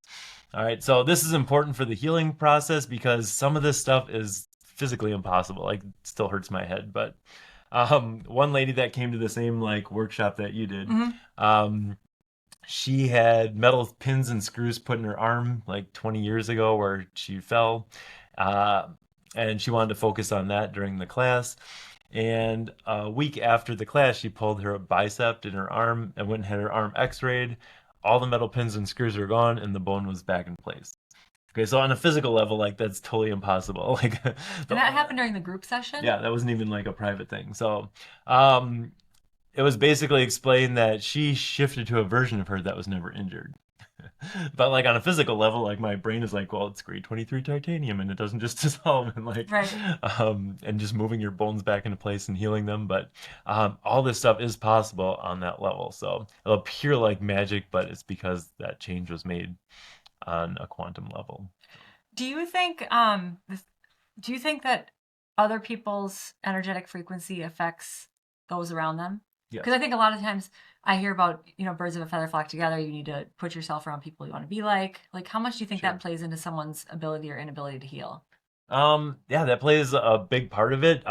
All right, so this is important for the healing process because some of this stuff is physically impossible. Like, it still hurts my head, but one lady that came to the same like workshop that you did, she had metal pins and screws put in her arm like 20 years ago where she fell, and she wanted to focus on that during the class. And a week after the class, she pulled her bicep in her arm and went and had her arm x-rayed. All the metal pins and screws were gone, and the bone was back in place. Okay, so on a physical level, like that's totally impossible. Like, And that happened during the group session? yeah, that wasn't even like a private thing. So, um, it was basically explained that she shifted to a version of her that was never injured. But like on a physical level, like my brain is like, well, it's grade 23 titanium and it doesn't just dissolve and like Right. and just moving your bones back into place and healing them. But all this stuff is possible on that level. So it'll appear like magic, but it's because that change was made on a quantum level. Do you think do you think that other people's energetic frequency affects those around them? Because Yes. I think a lot of times I hear about, birds of a feather flock together. You need to put yourself around people you want to be like. Like, how much do you think that Sure. plays into someone's ability or inability to heal? Yeah, that plays a big part of it.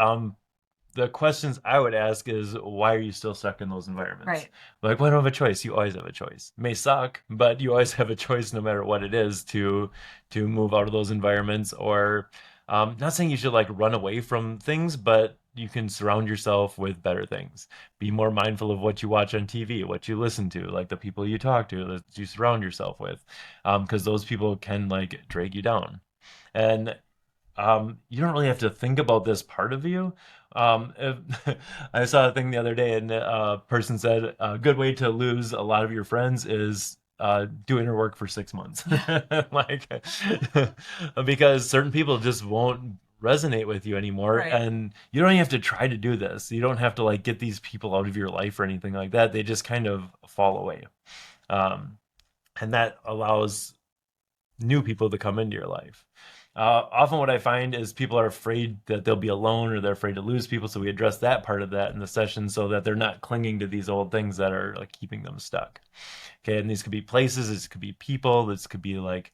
The questions I would ask is, why are you still stuck in those environments? Right. Like, well, I don't have a choice. You always have a choice. It may suck, but you always have a choice, no matter what it is, to move out of those environments. Or, not saying you should like run away from things, but you can surround yourself with better things. Be more mindful of what you watch on TV, what you listen to, like the people you talk to, that you surround yourself with, because those people can like drag you down. And you don't really have to think about this part of you. If, I saw a thing the other day, and a person said a good way to lose a lot of your friends is do inner work for 6 months. Like, because certain people just won't resonate with you anymore, Right. and you don't even have to try to do this. You don't have to like get these people out of your life or anything like that. They just kind of fall away, um, and that allows new people to come into your life. Often, what I find is people are afraid that they'll be alone or they're afraid to lose people. So we address that part of that in the session so that they're not clinging to these old things that are like keeping them stuck. Okay, and these could be places, this could be people, this could be like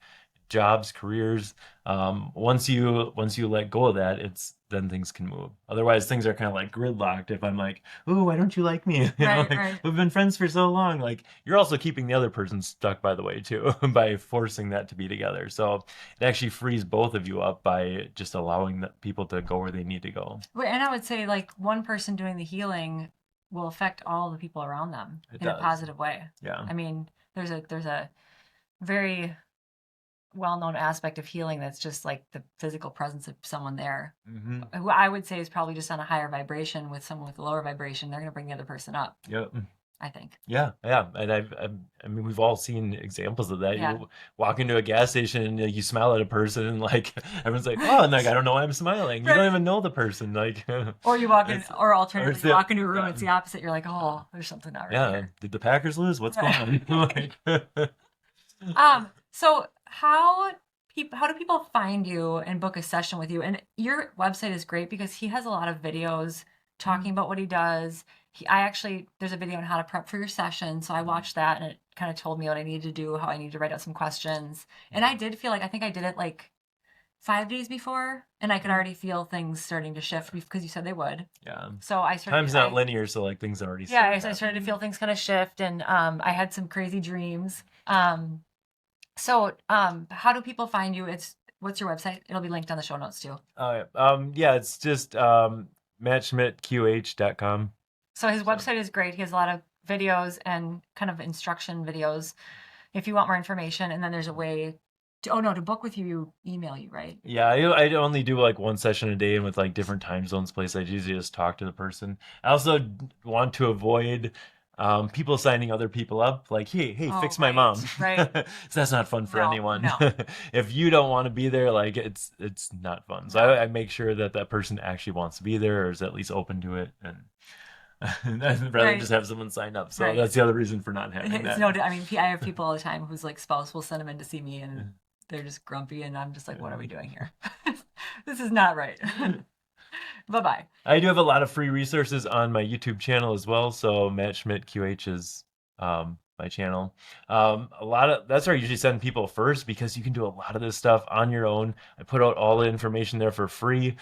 jobs, careers. Once you let go of that, it's then things can move. Otherwise, things are kind of like gridlocked. If I'm like, "Ooh, why don't you like me?" Right. Like Right. we've been friends for so long. Like you're also keeping the other person stuck, by the way, too, by forcing that to be together. So it actually frees both of you up by just allowing the people to go where they need to go. Well, and I would say like one person doing the healing will affect all the people around them It in a does. positive way. Yeah. I mean, there's a very well-known aspect of healing that's just like the physical presence of someone there, Hmm. who I would say is probably just on a higher vibration. With someone with a lower vibration, they're going to bring the other person up, Yep. I think. Yeah, yeah, and I mean, we've all seen examples of that. Yeah. You walk into a gas station and you smile at a person, and like everyone's like, "Oh," and like, "I don't know why I'm smiling." You don't Right. even know the person, like, Or you walk in, it's or or it's alternatively, you the walk into a room, yeah, it's the opposite. You're like, oh, there's something not right yeah. here. Did the Packers lose? What's going Right. on? Like, So how do people find you and book a session with you? And your website is great because he has a lot of videos talking about what he does. I actually there's a video on how to prep for your session, so I watched that and it kind of told me what I needed to do, how I need to write out some questions. And I did feel like I think I did it like 5 days before, and I could already feel things starting to shift because you said they would. yeah, So I started time's not linear, so like things already yeah, started I started to happening. feel things kind of shift, and I had some crazy dreams. How do people find you? What's your website? It'll be linked on the show notes too. Yeah, yeah, it's just mattschmidtqh.com. So his So. website is great. He has a lot of videos and kind of instruction videos if you want more information. And then there's a way to, oh no, to book with you, you email you, right? Yeah, I only do like one session a day, and with like different time zones place, I usually just talk to the person. I also want to avoid people signing other people up, like, hey, Oh, fix my mom. right, right. So that's not fun for No, anyone. no, If you don't want to be there, like it's not fun. So no. I make sure that that person actually wants to be there or is at least open to it, and I'd rather Right, just have someone sign up. So right. that's the other reason for not having It's that. no, I mean, I have people all the time whose like spouse will send them in to see me and they're just grumpy and I'm just like, what are we doing here? This is not right. Bye bye. I do have a lot of free resources on my YouTube channel as well. So Matt Schmidt QH is my channel. A lot of that's where I usually send people first because you can do a lot of this stuff on your own. I put out all the information there for free.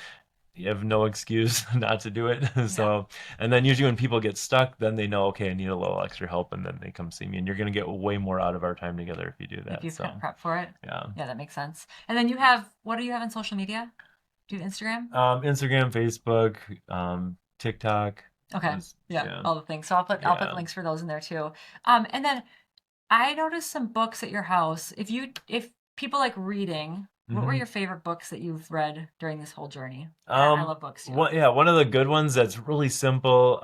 You have no excuse not to do it. Yeah. So, and then usually when people get stuck, then they know, okay, I need a little extra help, and then they come see me. And you're gonna get way more out of our time together if you do If that. you've kind of So, prepped for it. yeah. Yeah, that makes sense. And then you have, what do you have on social media? Do you have Instagram? Instagram, Facebook, TikTok. Okay. Yeah, Yeah. all the things. So I'll put Yeah. links for those in there too. And then I noticed some books at your house. If people like reading. What were Mhm. your favorite books that you've read during this whole journey? I Um, love books too. one of the good ones that's really simple,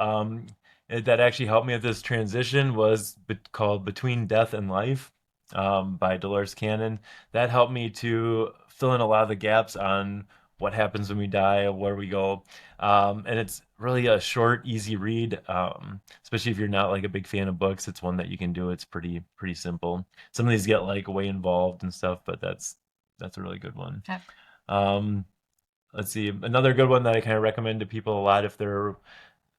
that actually helped me with this transition was called Between Death and Life, by Dolores Cannon. That helped me to fill in a lot of the gaps on what happens when we die, where we go. And it's really a short, easy read. Especially if you're not like a big fan of books, it's one that you can do. It's pretty simple. Some of these get like way involved and stuff, but that's a really good one. Okay. Um, Let's see. Another good one that I kind of recommend to people a lot if they want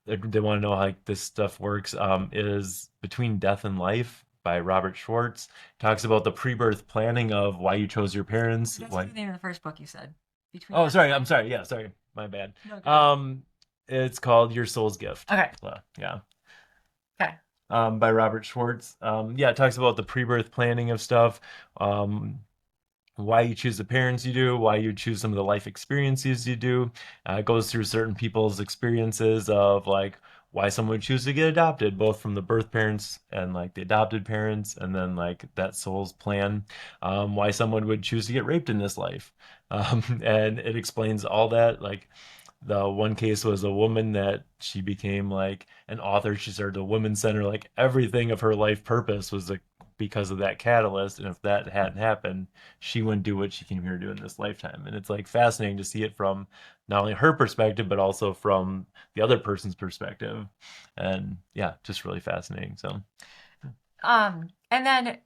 to know how like this stuff works, is Between Death and Life by Robert Schwartz. Talks about the pre-birth planning of why you chose your parents. That's Why? the name of the first book you said. Between Oh, Death and sorry. I'm Life. sorry. Yeah, sorry. My bad. No, go ahead. It's called Your Soul's Gift. Okay. Yeah. Okay. By Robert Schwartz. Yeah, it talks about the pre-birth planning of stuff. Um, why you choose the parents you do, why you choose some of the life experiences you do. It goes through certain people's experiences of like why someone would choose to get adopted, both from the birth parents and like the adopted parents, and then like that soul's plan. Why someone would choose to get raped in this life. And it explains all that. Like the one case was a woman that she became like an author. She started a women's center. Like everything of her life purpose was like because of that catalyst. And if that hadn't happened, she wouldn't do what she came here to do in this lifetime. And it's like fascinating to see it from not only her perspective, but also from the other person's perspective. And yeah, just really fascinating. So And then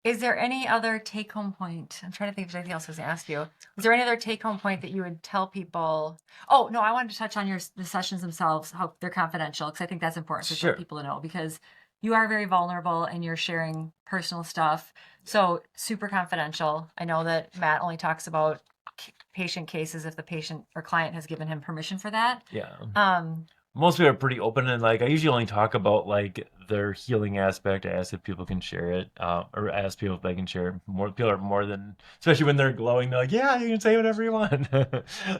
is there any other take home point? I'm trying to think if there's anything else I was gonna ask you. Is there any other take home point that you would tell people? Oh, no, I wanted to touch on the sessions themselves, how they're confidential, because I think that's important for some sure. people to know because you are very vulnerable and you're sharing personal stuff. So super confidential. I know that Matt only talks about patient cases if the patient or client has given him permission for that. Yeah. Um, Most people are pretty open, and like I usually only talk about like their healing aspect. I ask if people can share it, or ask people if they can share it. More people are more than, especially when they're glowing, they're like, yeah, you can say whatever you want.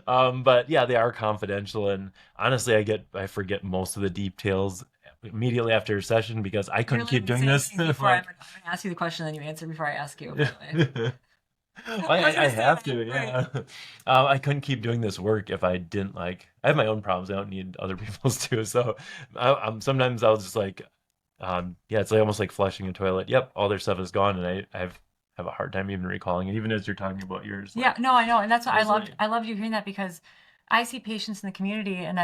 But yeah, they are confidential, and honestly, I forget most of the details immediately after a session because I you're couldn't keep literally doing saying this. things before I'm Like, gonna ask you the question, then you answer before I ask you, by the way. I was I gonna say have that, to, right. yeah. I couldn't keep doing this work if I didn't like. I have my own problems. I don't need other people's too. So, sometimes I'll just like, yeah, it's like almost like flushing a toilet. Yep, all their stuff is gone, and have a hard time even recalling it. Even as you're talking about yours, Yeah, like no, I know, and that's what I years loved. later. I loved you hearing that because I see patients in the community, and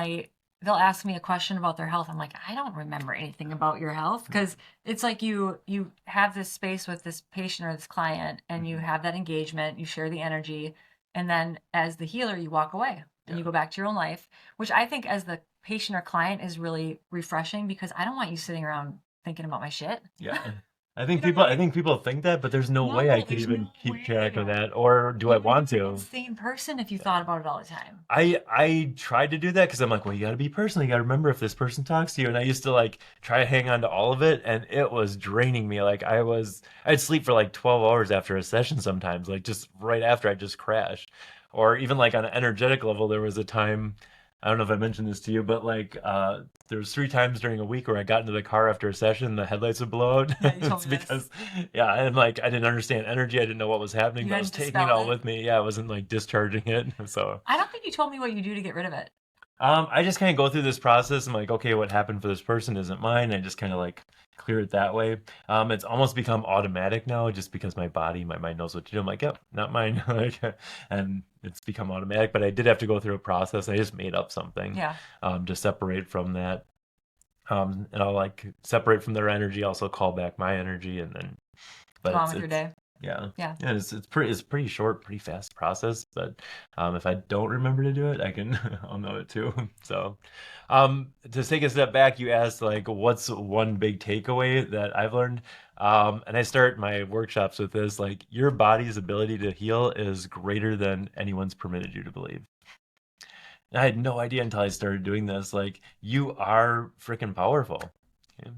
they'll ask me a question about their health. I'm like, I don't remember anything about your health because it's like you have this space with this patient or this client, and you Mhm. have that engagement, you share the energy, and then as the healer, you walk away and Yeah, you go back to your own life, which I think as the patient or client is really refreshing because I don't want you sitting around thinking about my shit. yeah. You know what I I mean? think people think that, but there's no way I No, could there's even no keep track of way. that, or do I You would want be an to? insane person if you thought about it all the time. I tried to do that because I'm like, well, you got to be personal. You got to remember if this person talks to you. And I used to like try to hang on to all of it, and it was draining me. Like I'd sleep for like 12 hours after a session sometimes, like just right after I just crashed. Or even like on an energetic level, there was a time, I don't know if I mentioned this to you, but like there was 3 times during a week where I got into the car after a session, the headlights would blow out. Yeah, you told It's me this. because, yeah, and like I didn't understand energy. I didn't know what was happening, You but I was hadn't taking it dispelled all it. with me. Yeah, I wasn't like discharging it. So. I don't think you told me what you do to get rid of it. I just kind of go through this process. I'm like, okay, what happened for this person isn't mine. I just kind of like clear it that way. It's almost become automatic now, just because my mind knows what to do. I'm like, yep, not mine. Like, and it's become automatic. But I did have to go through a process. I just made up something, Yeah. to separate from that. And I'll like separate from their energy, also call back my energy, and then, but Go on with your it's day. yeah. Yeah. Yeah, it's pretty short, pretty fast process, but if I don't remember to do it, I can I'll know it too. So, to take a step back, you asked like what's one big takeaway that I've learned. And I start my workshops with this, like your body's ability to heal is greater than anyone's permitted you to believe. And I had no idea until I started doing this. Like you are freaking powerful. Okay?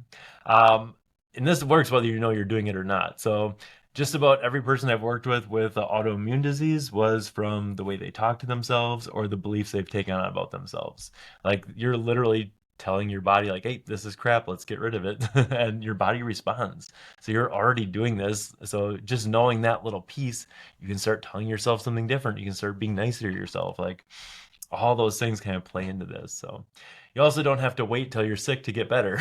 Um, and this works whether you know you're doing it or not. So just about every person I've worked with autoimmune disease was from the way they talk to themselves or the beliefs they've taken on about themselves. Like you're literally telling your body like, hey, this is crap, let's get rid of it. And your body responds. So you're already doing this. So just knowing that little piece, you can start telling yourself something different. You can start being nicer to yourself. Like all those things kind of play into this. So you also don't have to wait till you're sick to get better.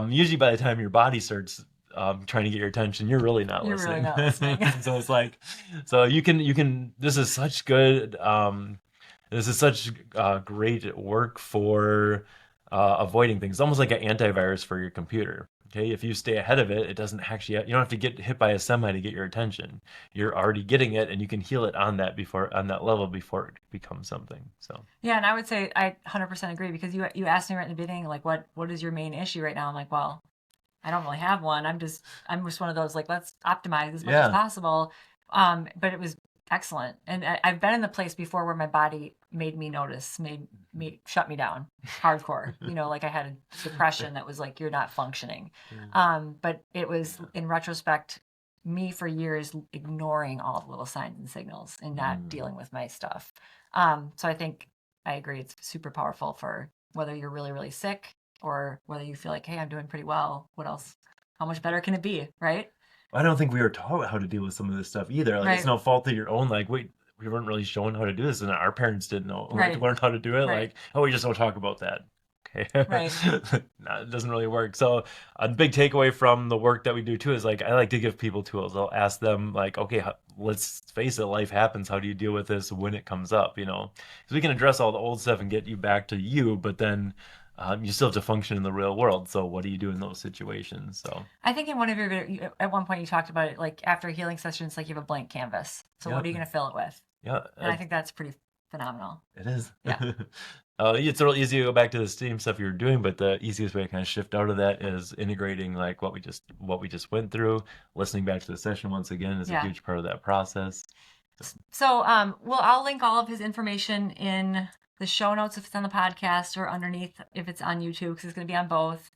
Usually by the time your body starts trying to get your attention, you're really not You're really listening. not listening. So it's like, so you can, this is such good, this is such great work for avoiding things. It's almost like an antivirus for your computer. Okay, if you stay ahead of it, it doesn't actually, you don't have to get hit by a semi to get your attention. You're already getting it, and you can heal it on that level before it becomes something. So Yeah, and I would say I 100% agree, because you asked me right in the beginning, like, what is your main issue right now? I'm like, well, I don't really have one. I'm just one of those, like, let's optimize as much as yeah, possible. But it was excellent, and I've been in the place before where my body made me notice, made me shut me down, hardcore. Like I had a depression that was like, you're not functioning. But it was, in retrospect, me for years ignoring all the little signs and signals and not dealing with my stuff. So I think I agree. It's super powerful for whether you're really, really sick or whether you feel like, hey, I'm doing pretty well. What else? How much better can it be? Right? I don't think we were taught how to deal with some of this stuff either. Like, it's Right. no fault of your own. Like, we weren't really shown how to do this, and our parents didn't know. We Right. learned how to do it. Right. Like, oh, we just don't talk about that. Okay. Right. No, it doesn't really work. So a big takeaway from the work that we do too is like, I like to give people tools. I'll ask them like, okay, let's face it, life happens. How do you deal with this when it comes up? Because we can address all the old stuff and get you back to you, but then you still have to function in the real world. So what do you do in those situations? So I think in one of at one point you talked about it, like after a healing session, it's like you have a blank canvas. So what are you going to fill it with? yeah, And I think that's pretty phenomenal. it is. Yeah. It's real easy to go back to the same stuff you were doing, but the easiest way to kind of shift out of that is integrating like what we just went through. Listening back to the session once again is a huge part of that process. So I'll link all of his information in the show notes if it's on the podcast, or underneath if it's on YouTube, because it's going to be on both.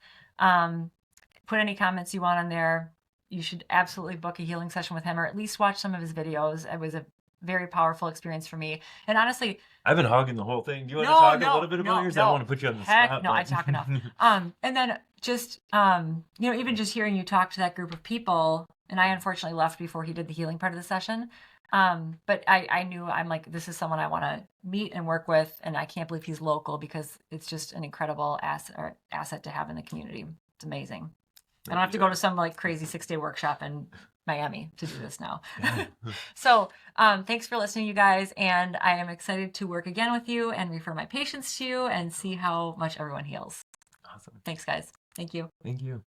Put any comments you want on there. You should absolutely book a healing session with him, or at least watch some of his videos. It was a very powerful experience for me. And honestly, I've been hogging the whole thing. Do you want to talk a little bit about yours? I don't want to put you on the spot. No, I talk enough. And then just even just hearing you talk to that group of people, and I unfortunately left before he did the healing part of the session. But I knew, I'm like, this is someone I want to meet and work with, and I can't believe he's local, because it's just an incredible asset to have in the community. It's amazing. I don't have to go to some like crazy 6-day workshop in Miami to do this now. So thanks for listening, you guys. And I am excited to work again with you and refer my patients to you and see how much everyone heals. Awesome. Thanks, guys. Thank you. Thank you.